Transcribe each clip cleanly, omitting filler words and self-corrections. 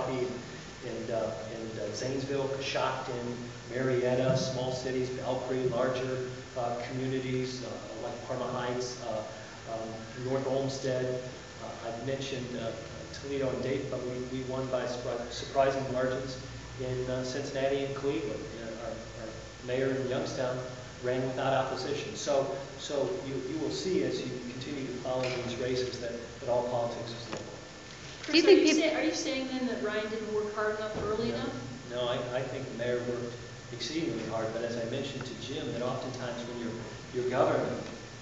in Zanesville, Coshocton, Marietta, small cities, Belpre, larger communities like Parma Heights, North Olmsted. I've mentioned Toledo and Dayton, but we won by surprising margins in Cincinnati and Cleveland. Our mayor in Youngstown ran without opposition. So you will see as you continue to follow these races that all politics is local. Chris, are you saying then that Ryan didn't work hard enough early enough? No, I think the mayor worked exceedingly hard, but as I mentioned to Jim, that oftentimes when you're governing,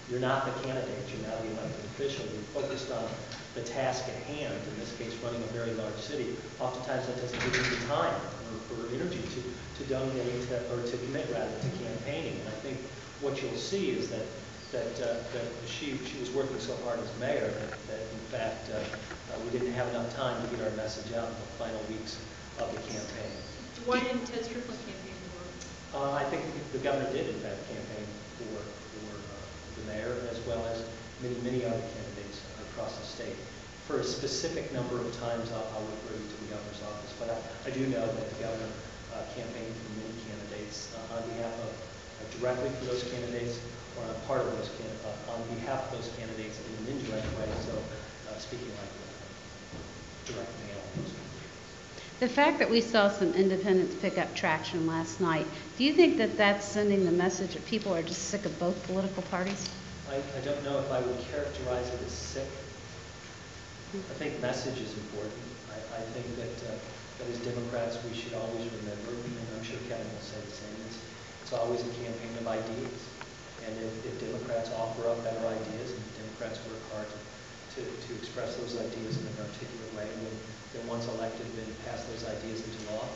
you're not the candidate, you're not the elected official. You're focused on the task at hand, in this case running a very large city. Oftentimes that doesn't give you the time or energy to donate or to commit rather to campaigning. And I think what you'll see is that she was working so hard as mayor that in fact we didn't have enough time to get our message out in the final weeks of the campaign. Why didn't Ted Strickland campaign for her? I think the governor did in fact campaign for the mayor as well as many other candidates across the state. For a specific number of times I'll refer you to the governor's office, but I do know that the governor campaigned for many candidates on behalf of directly for those candidates or on part of those on behalf of those candidates in an indirect way, so speaking like direct mail. The fact that we saw some independents pick up traction last night, do you think that that's sending the message that people are just sick of both political parties? I don't know if I would characterize it as sick. I think message is important. I think that as Democrats we should always remember, and I'm sure Kevin will say the same, it's always a campaign of ideas. And if Democrats offer up better ideas, and Democrats work hard to express those ideas in an articulate way, and then once elected, then pass those ideas into law,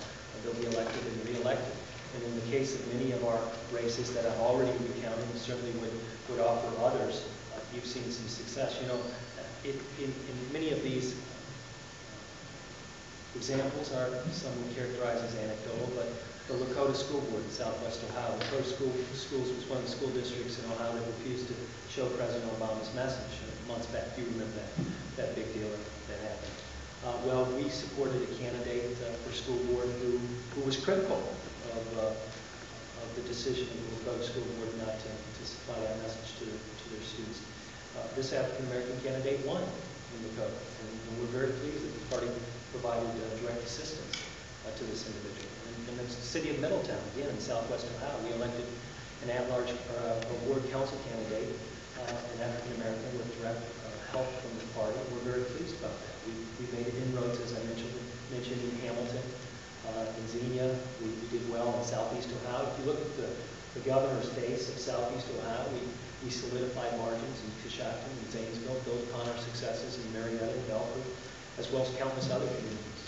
they'll be elected and re-elected. And in the case of many of our races that I've already recounted, and certainly would offer others, you've seen some success. You know, in many of these examples are, some would characterize as anecdotal, but the Lakota School Board in Southwest Ohio, Lakota Schools was one of the school districts in Ohio that refused to show President Obama's message months back. Do you remember that big deal that happened? Well, we supported a candidate for school board who was critical of the decision of the Lakota School Board not to supply that message to their students. This African-American candidate won in Lakota, and we're very pleased that the party provided direct assistance to this individual. In the city of Middletown, again in Southwest Ohio, we elected an at-large ward council candidate, an African-American with direct help from the party. We're very pleased about that. We made inroads, as I mentioned in Hamilton, in Xenia. We did well in Southeast Ohio. If you look at the governor's base of Southeast Ohio, we solidified margins in Coshocton and Zanesville, built upon our successes in Marietta and Belford, as well as countless other communities.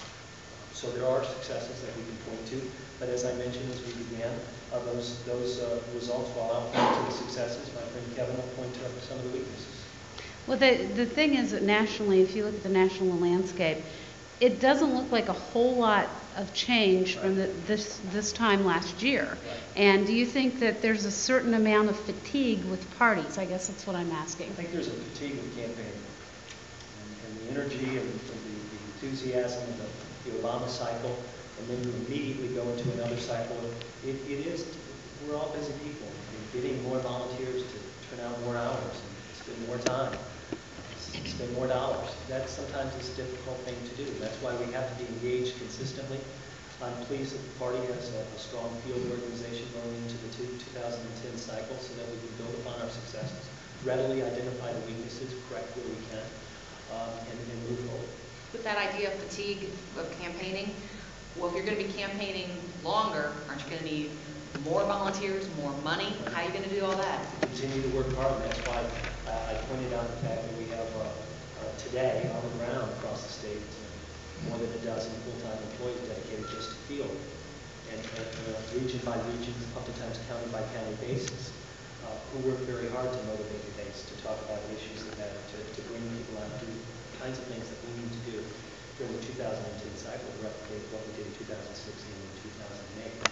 So there are successes that we can point to, but as I mentioned as we began, those results, while I'll point to the successes, my friend Kevin will point to some of the weaknesses. Well, the thing is that nationally, if you look at the national landscape, it doesn't look like a whole lot of change from this time last year. Right. And do you think that there's a certain amount of fatigue with parties? I guess that's what I'm asking. I think there's a fatigue with campaigning, and the energy and the enthusiasm of the Obama cycle, and then you immediately go into another cycle. We're all busy people. Getting more volunteers to turn out more hours and spend more time, spend more dollars. That sometimes is a difficult thing to do. That's why we have to be engaged consistently. I'm pleased that the party has a strong field organization going into the 2010 cycle so that we can build upon our successes, readily identify the weaknesses, correct where we can, and move forward. With that idea of fatigue of campaigning, well, if you're going to be campaigning longer, aren't you going to need more volunteers, more money? How are you going to do all that? Continue to work hard, and that's why I pointed out the fact that we have today on the ground across the state more than a dozen full-time employees dedicated just to field, and region by region, oftentimes county by county basis, who work very hard to motivate the base, to talk about issues that matter, to bring people out, do the kinds of things that we need to do during the 2010 cycle, replicate what we did in 2016 and 2008.